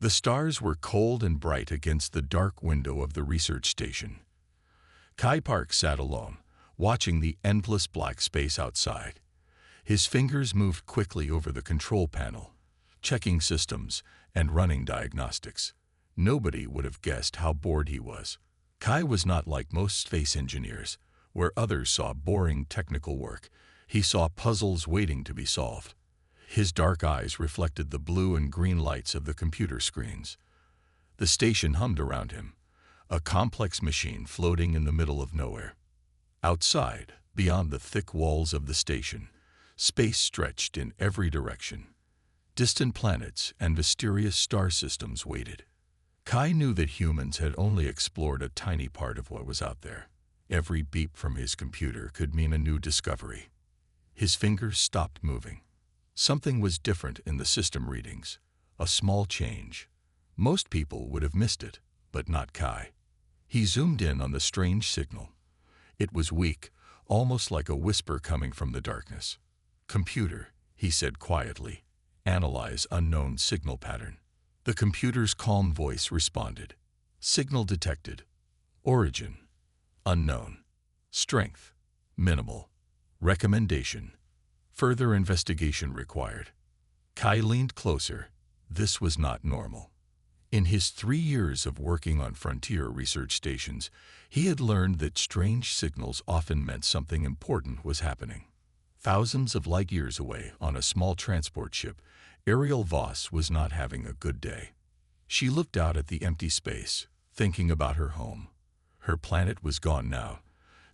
The stars were cold and bright against the dark window of the research station. Kai Park sat alone, watching the endless black space outside. His fingers moved quickly over the control panel, checking systems and running diagnostics. Nobody would have guessed how bored he was. Kai was not like most space engineers, where others saw boring technical work. He saw puzzles waiting to be solved. His dark eyes reflected the blue and green lights of the computer screens. The station hummed around him, a complex machine floating in the middle of nowhere. Outside, beyond the thick walls of the station, space stretched in every direction. Distant planets and mysterious star systems waited. Kai knew that humans had only explored a tiny part of what was out there. Every beep from his computer could mean a new discovery. His fingers stopped moving. Something was different in the system readings, a small change. Most people would have missed it, but not Kai. He zoomed in on the strange signal. It was weak, almost like a whisper coming from the darkness. "Computer," he said quietly, "analyze unknown signal pattern." The computer's calm voice responded. "Signal detected. Origin unknown. Strength minimal. Recommendation further investigation required." Kai leaned closer. This was not normal. In his 3 years of working on frontier research stations, he had learned that strange signals often meant something important was happening. Thousands of light years away on a small transport ship, Ariel Voss was not having a good day. She looked out at the empty space, thinking about her home. Her planet was gone now,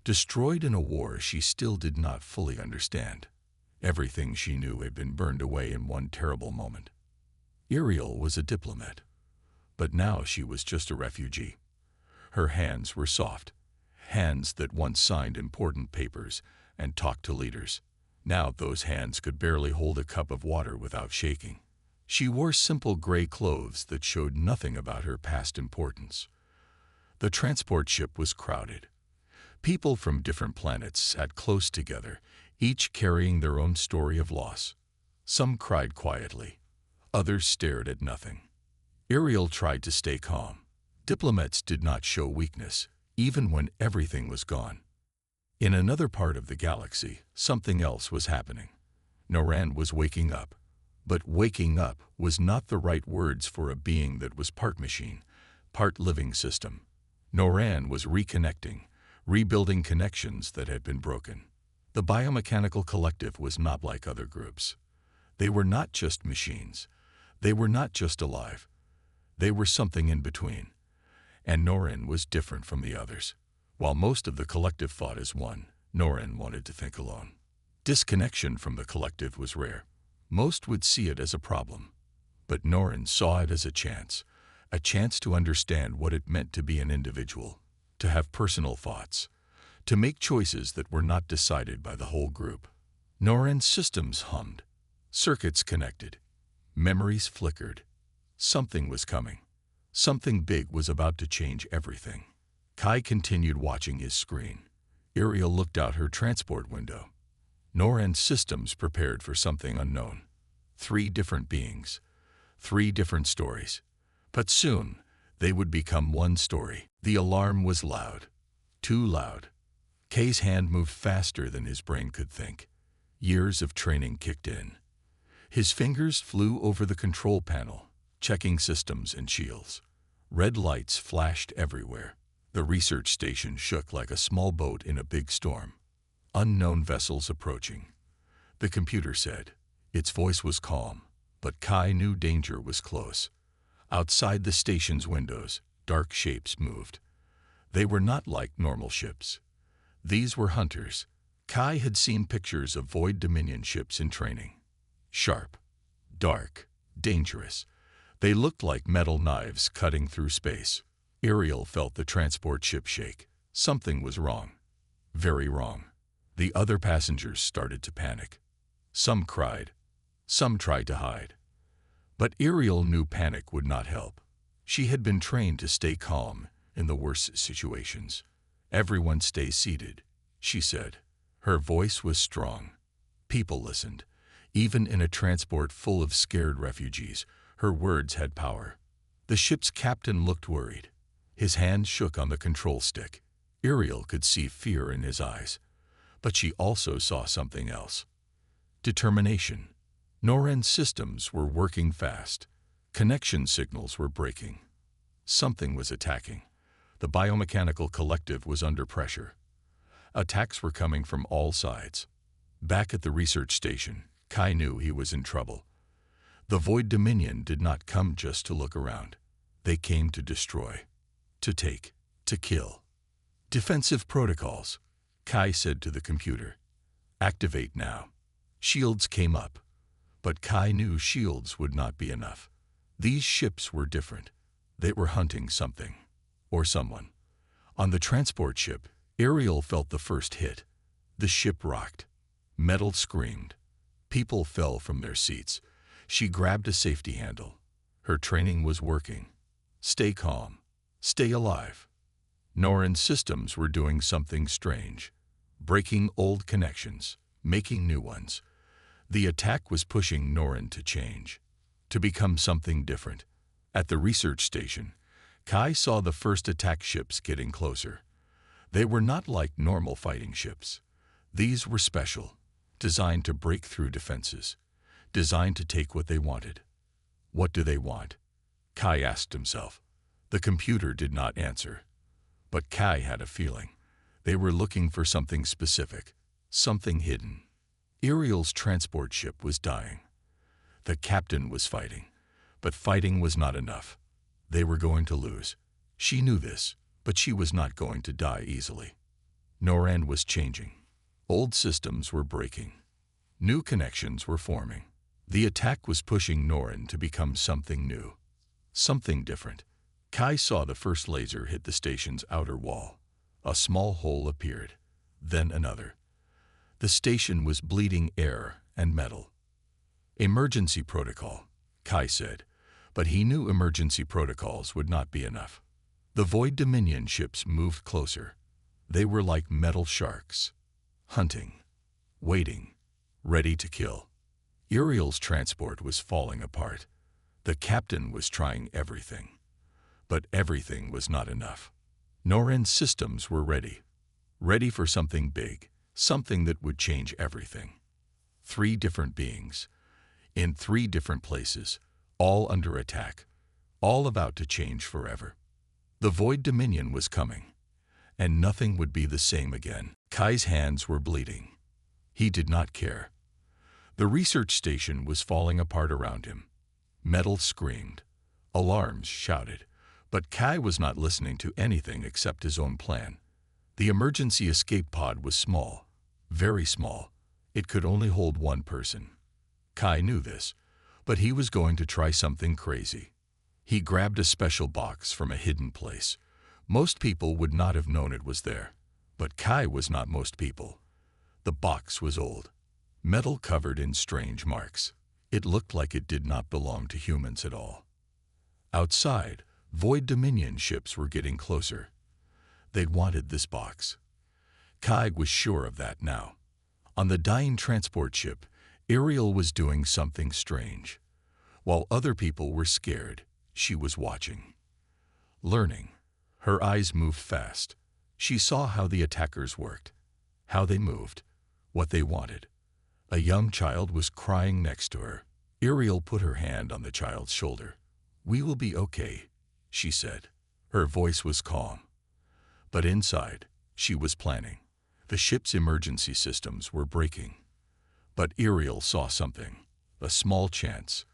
destroyed in a war she still did not fully understand. Everything she knew had been burned away in one terrible moment. Ariel was a diplomat, but now she was just a refugee. Her hands were soft, hands that once signed important papers and talked to leaders. Now those hands could barely hold a cup of water without shaking. She wore simple gray clothes that showed nothing about her past importance. The transport ship was crowded. People from different planets sat close together, each carrying their own story of loss. Some cried quietly. Others stared at nothing. Ariel tried to stay calm. Diplomats did not show weakness, even when everything was gone. In another part of the galaxy, something else was happening. Noran was waking up. But waking up was not the right words for a being that was part machine, part living system. Noran was reconnecting, rebuilding connections that had been broken. The biomechanical collective was not like other groups. They were not just machines. They were not just alive. They were something in between. And Noran was different from the others. While most of the collective thought as one, Noran wanted to think alone. Disconnection from the collective was rare. Most would see it as a problem. But Noran saw it as a chance to understand what it meant to be an individual, to have personal thoughts, to make choices that were not decided by the whole group. Noran's systems hummed. Circuits connected. Memories flickered. Something was coming. Something big was about to change everything. Kai continued watching his screen. Ariel looked out her transport window. Noran's systems prepared for something unknown. 3 different beings. 3 different stories. But soon, they would become one story. The alarm was loud. Too loud. Kay's hand moved faster than his brain could think. Years of training kicked in. His fingers flew over the control panel, checking systems and shields. Red lights flashed everywhere. The research station shook like a small boat in a big storm. Unknown vessels approaching. The computer said. Its voice was calm, but Kai knew danger was close. Outside the station's windows, dark shapes moved. They were not like normal ships. These were hunters. Kai had seen pictures of Void Dominion ships in training. Sharp, dark, dangerous. They looked like metal knives cutting through space. Ariel felt the transport ship shake. Something was wrong. Very wrong. The other passengers started to panic. Some cried. Some tried to hide. But Ariel knew panic would not help. She had been trained to stay calm in the worst situations. "Everyone stay seated," she said. Her voice was strong. People listened. Even in a transport full of scared refugees, her words had power. The ship's captain looked worried. His hand shook on the control stick. Ariel could see fear in his eyes, but she also saw something else. Determination. Noren's systems were working fast. Connection signals were breaking. Something was attacking. The biomechanical collective was under pressure. Attacks were coming from all sides. Back at the research station, Kai knew he was in trouble. The Void Dominion did not come just to look around. They came to destroy, to take, to kill. Defensive protocols, Kai said to the computer. Activate now. Shields came up. But Kai knew shields would not be enough. These ships were different. They were hunting something, or someone. On the transport ship, Ariel felt the first hit. The ship rocked. Metal screamed. People fell from their seats. She grabbed a safety handle. Her training was working. Stay calm. Stay alive. Noren's systems were doing something strange. Breaking old connections, making new ones. The attack was pushing Noren to change, to become something different. At the research station, Kai saw the first attack ships getting closer. They were not like normal fighting ships. These were special, designed to break through defenses, designed to take what they wanted. What do they want? Kai asked himself. The computer did not answer. But Kai had a feeling. They were looking for something specific, something hidden. Ariel's transport ship was dying. The captain was fighting, but fighting was not enough. They were going to lose. She knew this, but she was not going to die easily. Noren was changing. Old systems were breaking. New connections were forming. The attack was pushing Noren to become something new, something different. Kai saw the first laser hit the station's outer wall. A small hole appeared, then another. The station was bleeding air and metal. Emergency protocol, Kai said, but he knew emergency protocols would not be enough. The Void Dominion ships moved closer. They were like metal sharks, hunting, waiting, ready to kill. Ariel's transport was falling apart. The captain was trying everything, but everything was not enough. Noren's systems were ready, ready for something big, something that would change everything. 3 different beings, in 3 different places, all under attack, all about to change forever. The Void Dominion was coming, and nothing would be the same again. Kai's hands were bleeding. He did not care. The research station was falling apart around him. Metal screamed. Alarms shouted. But Kai was not listening to anything except his own plan. The emergency escape pod was small, very small. It could only hold 1 person. Kai knew this, but he was going to try something crazy. He grabbed a special box from a hidden place. Most people would not have known it was there, but Kai was not most people. The box was old, metal covered in strange marks. It looked like it did not belong to humans at all. Outside, Void Dominion ships were getting closer. They'd wanted this box. Kai was sure of that now. On the dying transport ship, Ariel was doing something strange. While other people were scared, she was watching. Learning. Her eyes moved fast. She saw how the attackers worked, how they moved, what they wanted. A young child was crying next to her. Ariel put her hand on the child's shoulder. "We will be okay," she said. Her voice was calm. But inside, she was planning. The ship's emergency systems were breaking. But Ariel saw something, a small chance,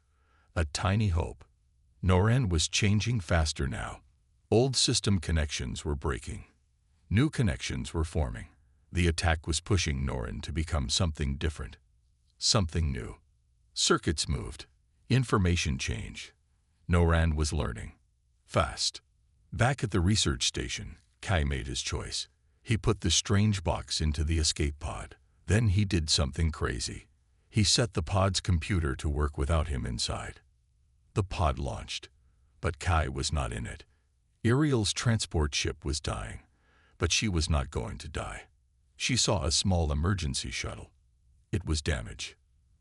a tiny hope. Noren was changing faster now. Old system connections were breaking. New connections were forming. The attack was pushing Noren to become something different, something new. Circuits moved. Information changed. Noren was learning. Fast. Back at the research station, Kai made his choice. He put the strange box into the escape pod. Then he did something crazy. He set the pod's computer to work without him inside. The pod launched, but Kai was not in it. Ariel's transport ship was dying, but she was not going to die. She saw a small emergency shuttle. It was damaged,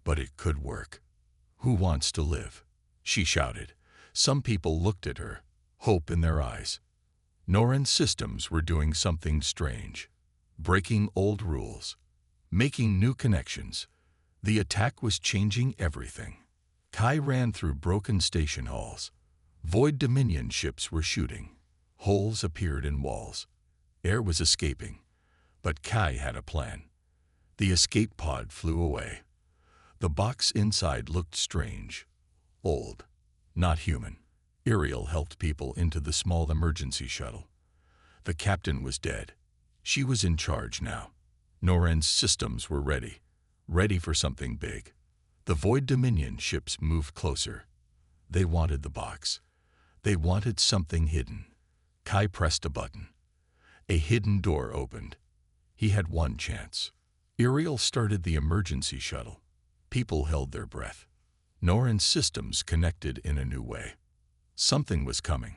but it could work. "Who wants to live?" she shouted. Some people looked at her, hope in their eyes. Noran's systems were doing something strange, breaking old rules, making new connections. The attack was changing everything. Kai ran through broken station halls. Void Dominion ships were shooting. Holes appeared in walls. Air was escaping. But Kai had a plan. The escape pod flew away. The box inside looked strange, old, not human. Ariel helped people into the small emergency shuttle. The captain was dead. She was in charge now. Noran's systems were ready for something big. The Void Dominion ships moved closer. They wanted the box. They wanted something hidden. Kai pressed a button. A hidden door opened. He had one chance. Ariel started the emergency shuttle. People held their breath. Noran's systems connected in a new way. Something was coming.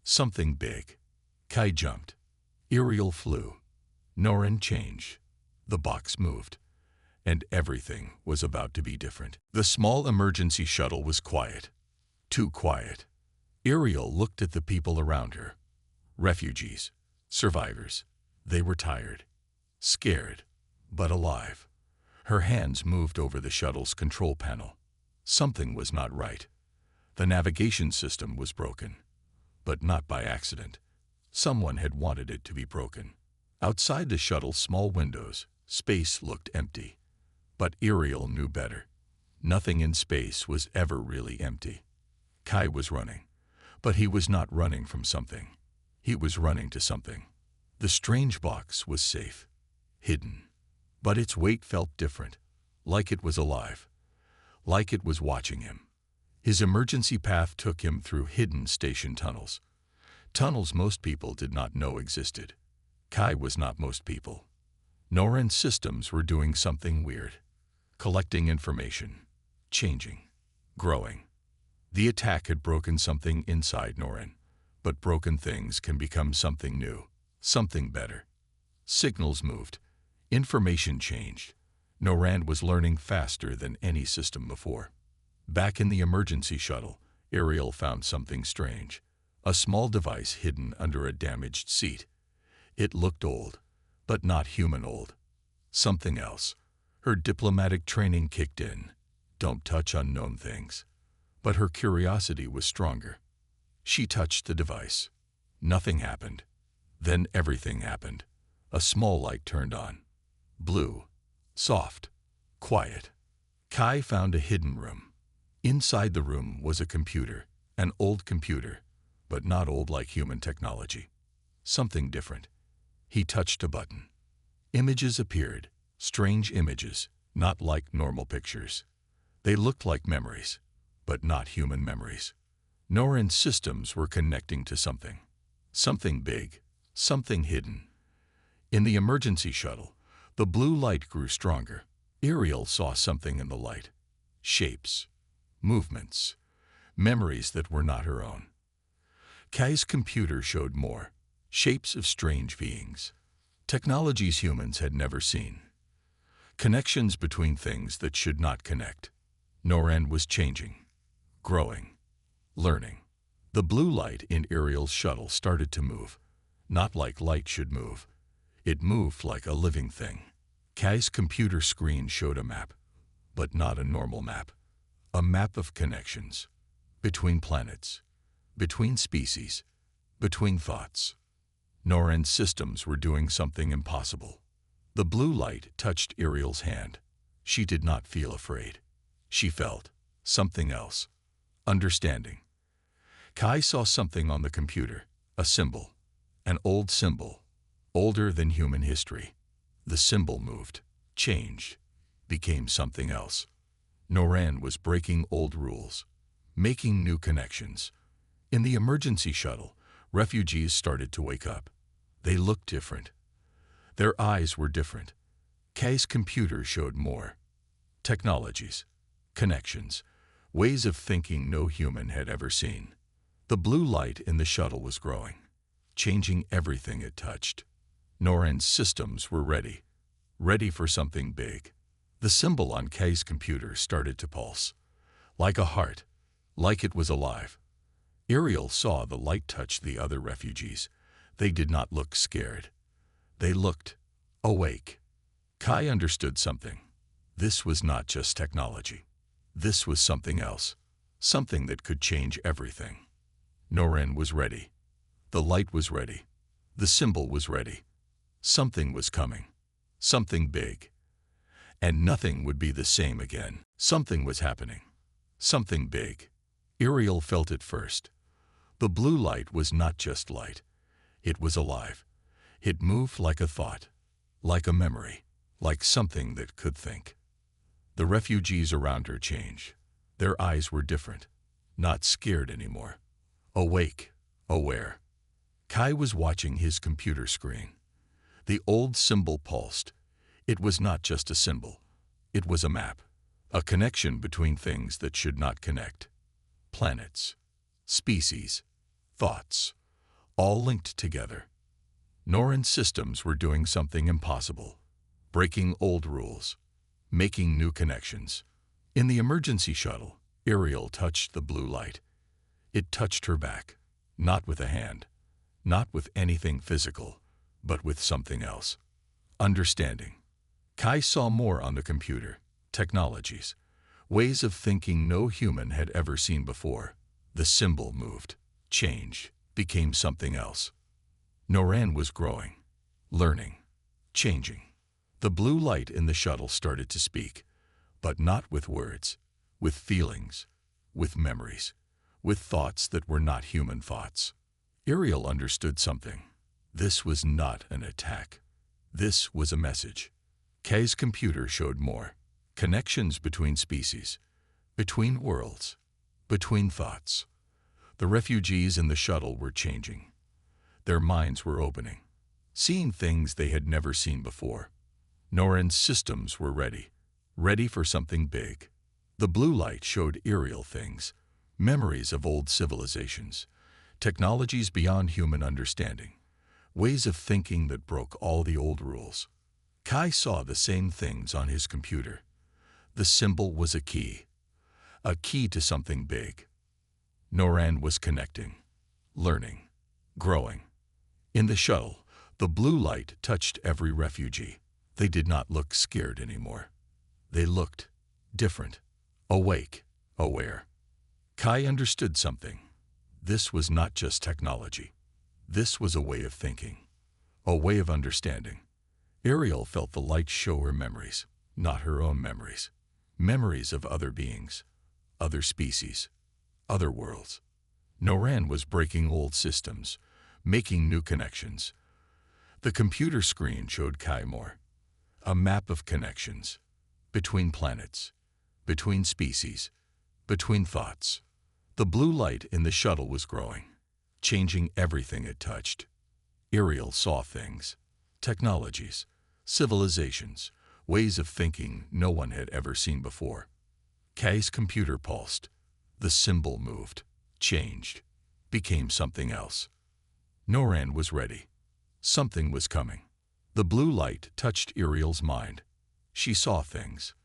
Something big. Kai jumped. Ariel flew. Noran changed. The box moved. And everything was about to be different. The small emergency shuttle was quiet. Too quiet. Ariel looked at the people around her. Refugees. Survivors. They were tired. Scared. But alive. Her hands moved over the shuttle's control panel. Something was not right. The navigation system was broken. But not by accident. Someone had wanted it to be broken. Outside the shuttle's small windows, space looked empty. But Ariel knew better. Nothing in space was ever really empty. Kai was running. But he was not running from something. He was running to something. The strange box was safe. Hidden. But its weight felt different. Like it was alive. Like it was watching him. His emergency path took him through hidden station tunnels. Tunnels most people did not know existed. Kai was not most people. Noran's systems were doing something weird. Collecting information. Changing. Growing. The attack had broken something inside Noran. But broken things can become something new. Something better. Signals moved. Information changed. Noran was learning faster than any system before. Back in the emergency shuttle, Ariel found something strange. A small device hidden under a damaged seat. It looked old, but not human old. Something else. Her diplomatic training kicked in. Don't touch unknown things. But her curiosity was stronger. She touched the device. Nothing happened. Then everything happened. A small light turned on. Blue. Soft. Quiet. Kai found a hidden room. Inside the room was a computer. An old computer. But not old like human technology. Something different. He touched a button. Images appeared. Strange images. Not like normal pictures. They looked like memories. But not human memories. Noran's systems were connecting to something. Something big. Something hidden. In the emergency shuttle, the blue light grew stronger. Ariel saw something in the light. Shapes. Movements. Memories that were not her own. Kai's computer showed more. Shapes of strange beings. Technologies humans had never seen. Connections between things that should not connect. Noran was changing. Growing. Learning. The blue light in Ariel's shuttle started to move. Not like light should move. It moved like a living thing. Kai's computer screen showed a map. But not a normal map. A map of connections. Between planets. Between species. Between thoughts. Noran's systems were doing something impossible. The blue light touched Ariel's hand. She did not feel afraid. She felt something else. Understanding. Kai saw something on the computer. A symbol. An old symbol. Older than human history. The symbol moved. Changed. Became something else. Noran was breaking old rules. Making new connections. In the emergency shuttle, refugees started to wake up. They looked different. Their eyes were different. Kai's computer showed more. Technologies. Connections. Ways of thinking no human had ever seen. The blue light in the shuttle was growing. Changing everything it touched. Noran's systems were ready. Ready for something big. The symbol on Kai's computer started to pulse. Like a heart. Like it was alive. Ariel saw the light touch the other refugees. They did not look scared. They looked awake. Kai understood something. This was not just technology. This was something else. Something that could change everything. Noren was ready. The light was ready. The symbol was ready. Something was coming. Something big. And nothing would be the same again. Something was happening. Something big. Ariel felt it first. The blue light was not just light. It was alive. It moved like a thought, like a memory, like something that could think. The refugees around her changed. Their eyes were different, not scared anymore. Awake, aware. Kai was watching his computer screen. The old symbol pulsed. It was not just a symbol. It was a map, a connection between things that should not connect. Planets, species, thoughts, all linked together. Noren's systems were doing something impossible, breaking old rules, making new connections. In the emergency shuttle, Ariel touched the blue light. It touched her back, not with a hand, not with anything physical, but with something else. Understanding. Kai saw more on the computer, technologies, ways of thinking no human had ever seen before. The symbol moved, changed, became something else. Noren was growing, learning, changing. The blue light in the shuttle started to speak, but not with words, with feelings, with memories, with thoughts that were not human thoughts. Ariel understood something. This was not an attack. This was a message. Kai's computer showed more. Connections between species, between worlds, between thoughts. The refugees in the shuttle were changing. Their minds were opening, seeing things they had never seen before. Noren's systems were ready, ready for something big. The blue light showed Ariel things, memories of old civilizations, technologies beyond human understanding, ways of thinking that broke all the old rules. Kai saw the same things on his computer. The symbol was a key to something big. Noren was connecting, learning, growing. In the shuttle, the blue light touched every refugee. They did not look scared anymore. They looked different, awake, aware. Kai understood something. This was not just technology. This was a way of thinking, a way of understanding. Ariel felt the light show her memories, not her own memories. Memories of other beings, other species, other worlds. Noren was breaking old systems, making new connections. The computer screen showed Kai more. A map of connections, between planets, between species, between thoughts. The blue light in the shuttle was growing, changing everything it touched. Ariel saw things, technologies, civilizations, ways of thinking no one had ever seen before. Kai's computer pulsed. The symbol moved, changed, became something else. Noren was ready. Something was coming. The blue light touched Ariel's mind. She saw things,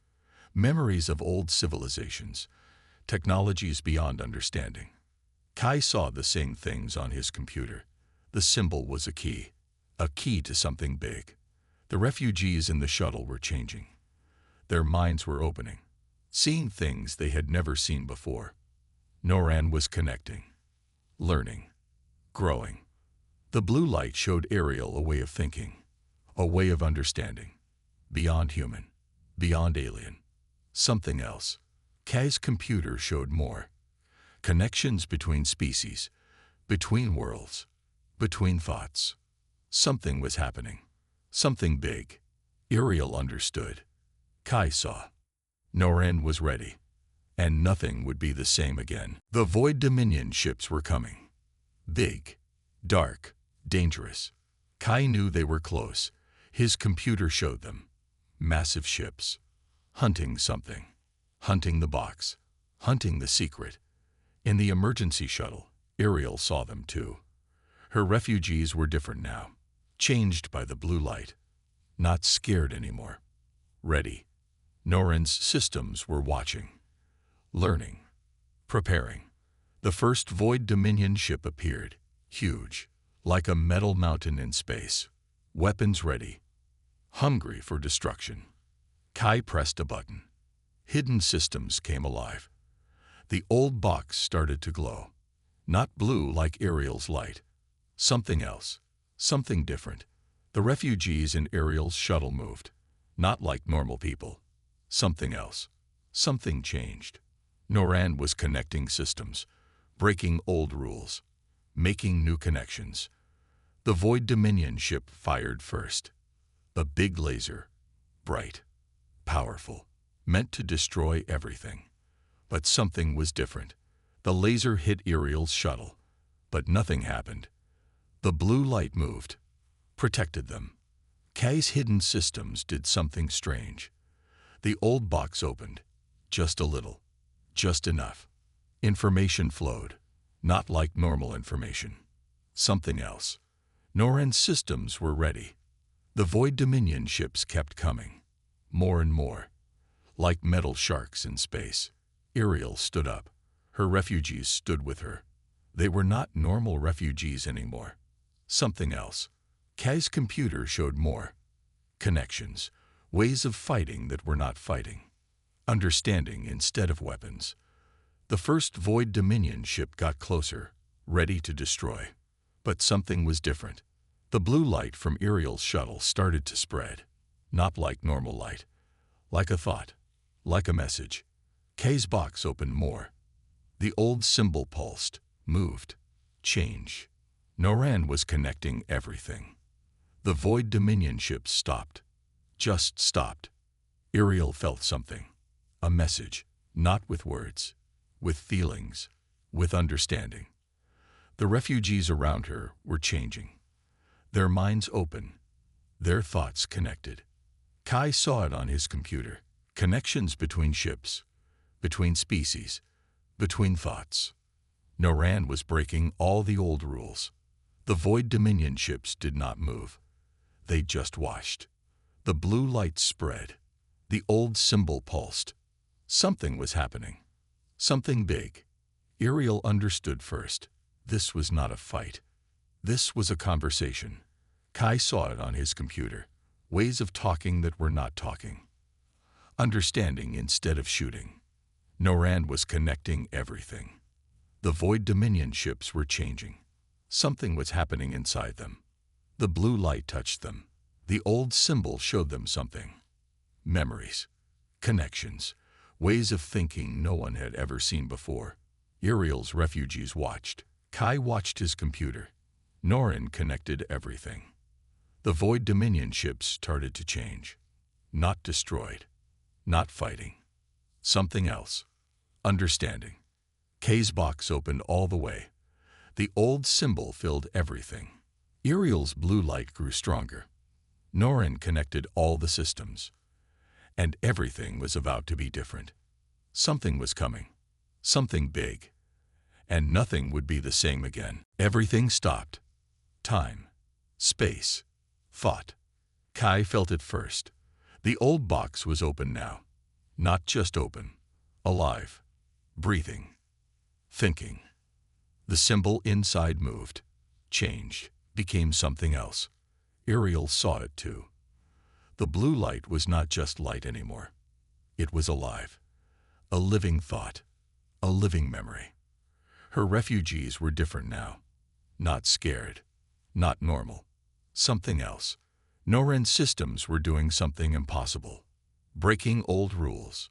memories of old civilizations, technologies beyond understanding. Kai saw the same things on his computer. The symbol was a key to something big. The refugees in the shuttle were changing. Their minds were opening, seeing things they had never seen before. Noren was connecting, learning, growing. The blue light showed Ariel a way of thinking, a way of understanding, beyond human, beyond alien, something else. Kai's computer showed more. Connections between species, between worlds, between thoughts. Something was happening. Something big. Ariel understood. Kai saw. Noren was ready. And nothing would be the same again. The Void Dominion ships were coming. Big, dark, dangerous. Kai knew they were close. His computer showed them. Massive ships. Hunting something. Hunting the box. Hunting the secret. In the emergency shuttle, Ariel saw them too. Her refugees were different now. Changed by the blue light. Not scared anymore. Ready. Noren's systems were watching. Learning. Preparing. The first Void Dominion ship appeared, huge, like a metal mountain in space. Weapons ready, hungry for destruction. Kai pressed a button. Hidden systems came alive. The old box started to glow. Not blue like Ariel's light. Something else. Something different. The refugees in Ariel's shuttle moved. Not like normal people. Something else. Something changed. Noran was connecting systems, breaking old rules, making new connections. The Void Dominion ship fired first. A big laser, bright, powerful, meant to destroy everything. But something was different. The laser hit Ariel's shuttle, but nothing happened. The blue light moved, protected them. Kai's hidden systems did something strange. The old box opened, just a little, just enough. Information flowed, not like normal information. Something else. Noran's systems were ready. The Void Dominion ships kept coming, more and more, like metal sharks in space. Ariel stood up. Her refugees stood with her. They were not normal refugees anymore. Something else. Kai's computer showed more. Connections, ways of fighting that were not fighting. Understanding instead of weapons. The first Void Dominion ship got closer, ready to destroy. But something was different. The blue light from Ariel's shuttle started to spread. Not like normal light. Like a thought. Like a message. Kai's box opened more. The old symbol pulsed, moved, changed. Noran was connecting everything. The Void Dominion ships stopped. Just stopped. Ariel felt something. A message, not with words, with feelings, with understanding. The refugees around her were changing. Their minds open, their thoughts connected. Kai saw it on his computer. Connections between ships, between species, between thoughts. Noran was breaking all the old rules. The Void Dominion ships did not move. They just watched. The blue light spread. The old symbol pulsed. Something was happening. Something big. Ariel understood first. This was not a fight. This was a conversation. Kai saw it on his computer. Ways of talking that were not talking. Understanding instead of shooting. Noran was connecting everything. The Void Dominion ships were changing. Something was happening inside them. The blue light touched them. The old symbol showed them something. Memories. Connections. Ways of thinking no one had ever seen before. Ariel's refugees watched. Kai watched his computer. Noran connected everything. The Void Dominion ships started to change. Not destroyed. Not fighting. Something else. Understanding. Kai's box opened all the way. The old symbol filled everything. Ariel's blue light grew stronger. Noran connected all the systems. And everything was about to be different. Something was coming. Something big. And nothing would be the same again. Everything stopped. Time. Space. Thought. Kai felt it first. The old box was open now. Not just open. Alive. Breathing. Thinking. The symbol inside moved. Changed. Became something else. Ariel saw it too. The blue light was not just light anymore. It was alive. A living thought. A living memory. Her refugees were different now. Not scared. Not normal. Something else. Noran's systems were doing something impossible. Breaking old rules.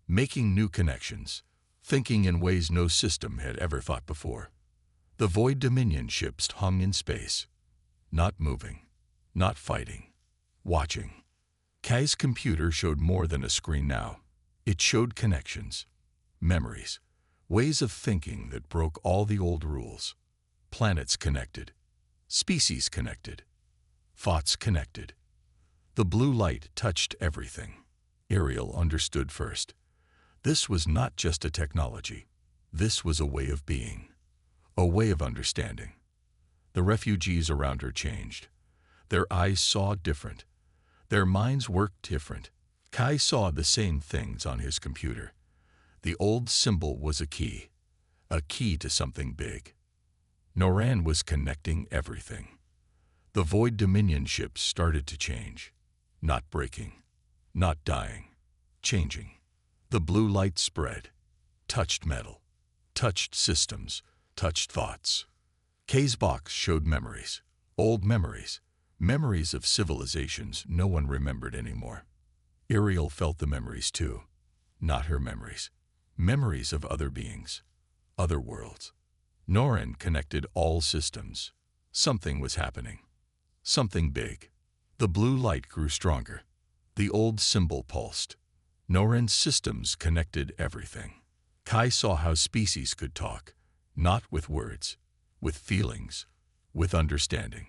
Making new connections. Thinking in ways no system had ever thought before. The Void Dominion ships hung in space. Not moving. Not fighting. Watching. Kai's computer showed more than a screen now. It showed connections. Memories. Ways of thinking that broke all the old rules. Planets connected. Species connected. Thoughts connected. The blue light touched everything. Ariel understood first. This was not just a technology. This was a way of being. A way of understanding. The refugees around her changed. Their eyes saw different. Their minds worked different. Kai saw the same things on his computer. The old symbol was a key. a key to something big. Noran was connecting everything. The Void Dominion ships started to change. Not breaking, not dying, changing. The blue light spread, touched metal, touched systems, touched thoughts. Kay's box showed memories, old memories, memories of civilizations no one remembered anymore. Ariel felt the memories too, not her memories, memories of other beings, other worlds. Noran connected all systems. Something was happening, something big. The blue light grew stronger. The old symbol pulsed. Noran's systems connected everything. Kai saw how species could talk, not with words, with feelings, with understanding.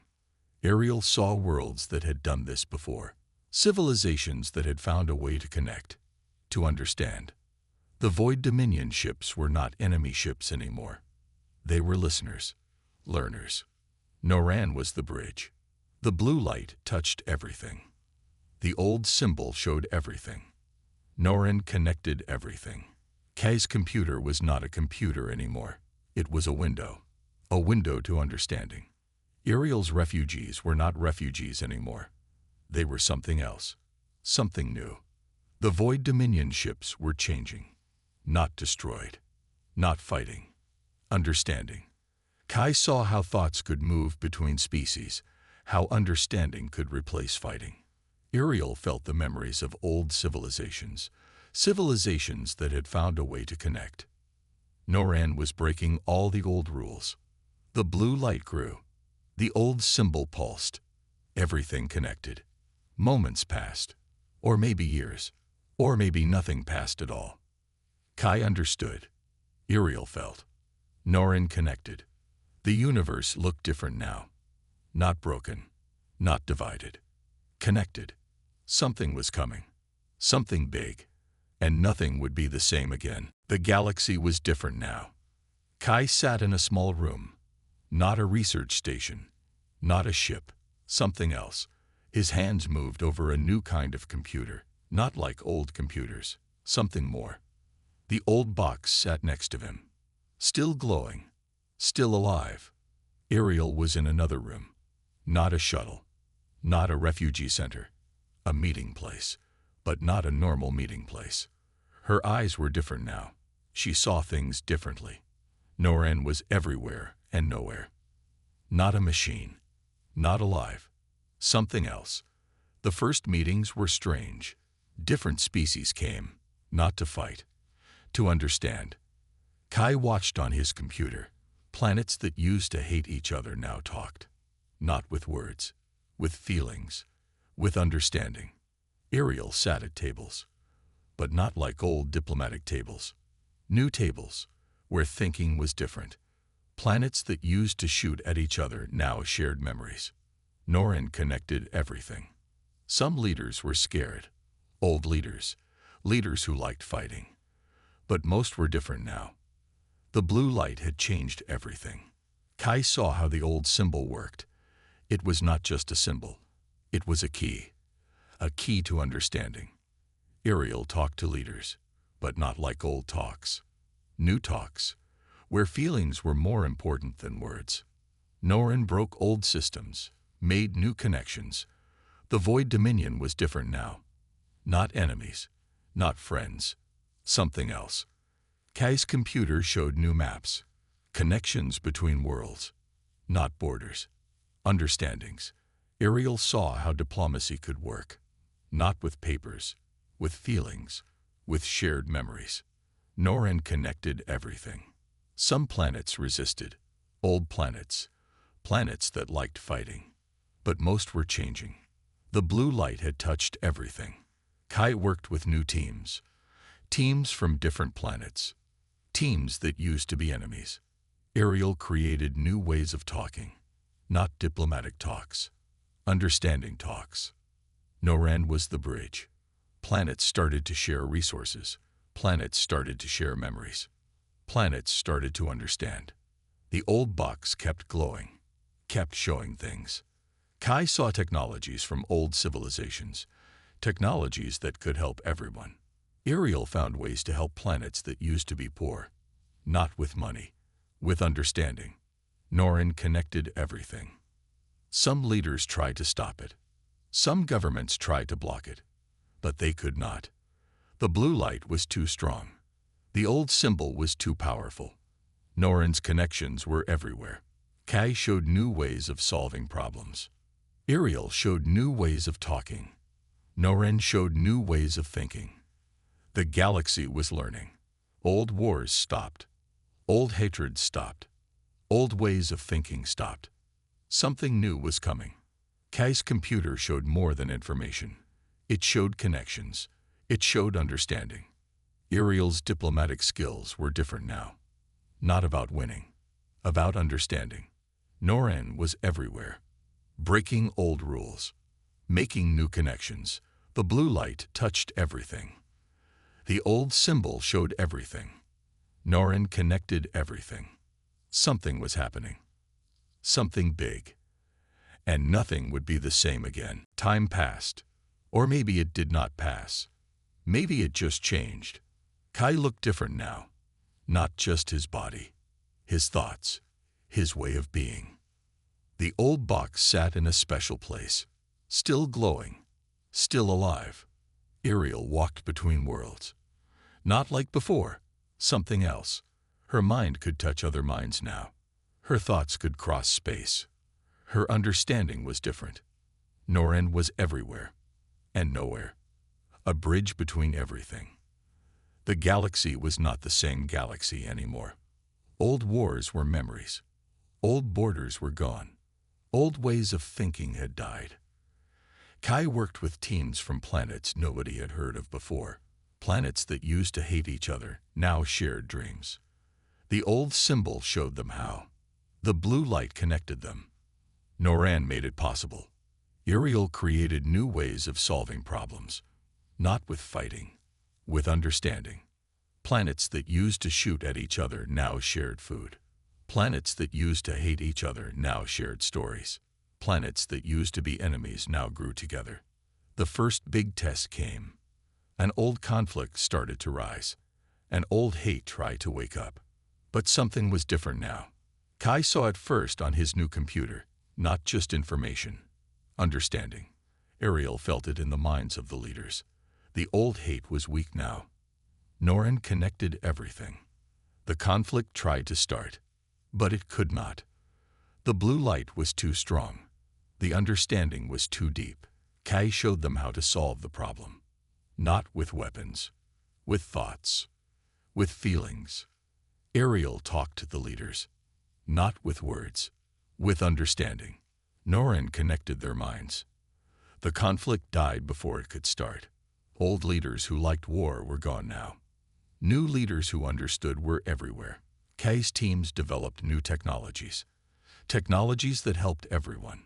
Ariel saw worlds that had done this before, civilizations that had found a way to connect, to understand. The Void Dominion ships were not enemy ships anymore. They were listeners, learners. Noran was the bridge. The blue light touched everything. The old symbol showed everything. Noran connected everything. Kai's computer was not a computer anymore. It was a window to understanding. Ariel's refugees were not refugees anymore. They were something else, something new. The Void Dominion ships were changing, not destroyed, not fighting, understanding. Kai saw how thoughts could move between species, how understanding could replace fighting. Ariel felt the memories of old civilizations, civilizations that had found a way to connect. Noran was breaking all the old rules. The blue light grew. The old symbol pulsed. Everything connected. Moments passed, or maybe years, or maybe nothing passed at all. Kai understood. Ariel felt. Noran connected. The universe looked different now. Not broken, not divided. Connected. Something was coming. Something big. And nothing would be the same again. The galaxy was different now. Kai sat in a small room. Not a research station. Not a ship. Something else. His hands moved over a new kind of computer. Not like old computers. Something more. The old box sat next to him. Still glowing. Still alive. Ariel was in another room. Not a shuttle. Not a refugee center. A meeting place. But not a normal meeting place. Her eyes were different now. She saw things differently. Noran was everywhere and nowhere. Not a machine. Not alive. Something else. The first meetings were strange. Different species came, not to fight, to understand. Kai watched on his computer. Planets that used to hate each other now talked. Not with words, with feelings, with understanding. Ariel sat at tables, but not like old diplomatic tables. New tables, where thinking was different. Planets that used to shoot at each other now shared memories. Noran connected everything. Some leaders were scared. Old leaders, leaders who liked fighting. But most were different now. The blue light had changed everything. Kai saw how the old symbol worked. It was not just a symbol. It was a key to understanding. Ariel talked to leaders, but not like old talks. New talks, where feelings were more important than words. Noran broke old systems, made new connections. The Void Dominion was different now. Not enemies, not friends, something else. Kai's computer showed new maps, connections between worlds, not borders, understandings. Ariel saw how diplomacy could work, not with papers, with feelings, with shared memories. Noran connected everything. Some planets resisted, old planets, planets that liked fighting. But most were changing. The blue light had touched everything. Kai worked with new teams. Teams from different planets. Teams that used to be enemies. Ariel created new ways of talking. Not diplomatic talks. Understanding talks. Noran was the bridge. Planets started to share resources. Planets started to share memories. Planets started to understand. The old box kept glowing, kept showing things. Kai saw technologies from old civilizations, technologies that could help everyone. Ariel found ways to help planets that used to be poor. not with money, with understanding. Norin connected everything. Some leaders tried to stop it. Some governments tried to block it. But they could not. The blue light was too strong. The old symbol was too powerful. Norin's connections were everywhere. Kai showed new ways of solving problems. Ariel showed new ways of talking. Norin showed new ways of thinking. The galaxy was learning. Old wars stopped. Old hatreds stopped. Old ways of thinking stopped. Something new was coming. Kai's computer showed more than information. It showed connections. It showed understanding. Ariel's diplomatic skills were different now. Not about winning, about understanding. Norin was everywhere, breaking old rules, making new connections. The blue light touched everything. The old symbol showed everything. Norin connected everything. Something was happening. Something big. And nothing would be the same again. Time passed. Or maybe it did not pass. Maybe it just changed. Kai looked different now. Not just his body, his thoughts, his way of being. The old box sat in a special place, still glowing, still alive. Ariel walked between worlds. Not like before, something else. Her mind could touch other minds now. Her thoughts could cross space. Her understanding was different. Norin was everywhere and nowhere, a bridge between everything. The galaxy was not the same galaxy anymore. Old wars were memories. Old borders were gone. Old ways of thinking had died. Kai worked with teams from planets nobody had heard of before. Planets that used to hate each other now shared dreams. The old symbol showed them how. The blue light connected them. Norin made it possible. Ariel created new ways of solving problems, not with fighting, with understanding. Planets that used to shoot at each other now shared food. Planets that used to hate each other now shared stories. Planets that used to be enemies now grew together. The first big test came. An old conflict started to rise. An old hate tried to wake up. But something was different now. Kai saw it first on his new computer, not just information, understanding. Ariel felt it in the minds of the leaders. The old hate was weak now. Norin connected everything. The conflict tried to start, but it could not. The blue light was too strong. The understanding was too deep. Kai showed them how to solve the problem. Not with weapons, with thoughts, with feelings. Ariel talked to the leaders, not with words, with understanding. Norin connected their minds. The conflict died before it could start. Old leaders who liked war were gone now. New leaders who understood were everywhere. Kai's teams developed new technologies. Technologies that helped everyone.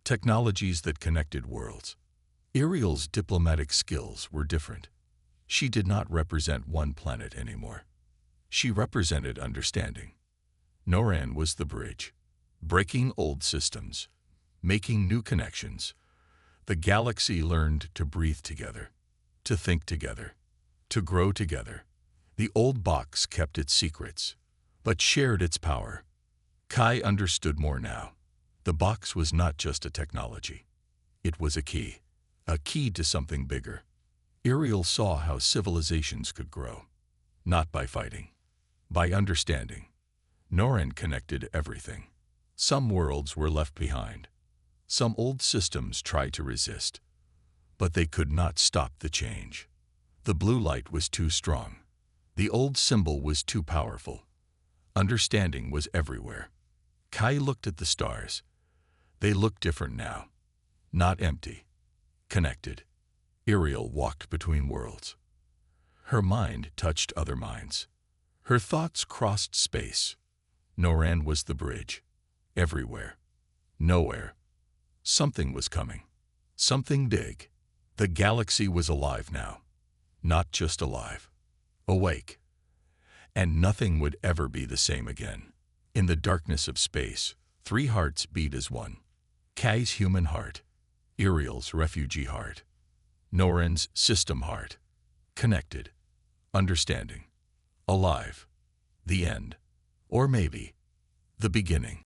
Technologies that connected worlds. Ariel's diplomatic skills were different. She did not represent one planet anymore. She represented understanding. Norin was the bridge, breaking old systems, making new connections. The galaxy learned to breathe together, to think together, to grow together. The old box kept its secrets, but shared its power. Kai understood more now. The box was not just a technology. It was a key to something bigger. Ariel saw how civilizations could grow, not by fighting, by understanding. Norin connected everything. Some worlds were left behind. Some old systems tried to resist, but they could not stop the change. The blue light was too strong. The old symbol was too powerful. Understanding was everywhere. Kai looked at the stars. They looked different now. Not empty. Connected. Ariel walked between worlds. Her mind touched other minds. Her thoughts crossed space. Norin was the bridge. Everywhere. Nowhere. Something was coming. Something big. The galaxy was alive now. Not just alive. Awake. And nothing would ever be the same again. In the darkness of space, 3 hearts beat as one. Kai's human heart. Ariel's refugee heart. Norin's system heart. Connected. Understanding. Alive. The end. Or maybe the beginning.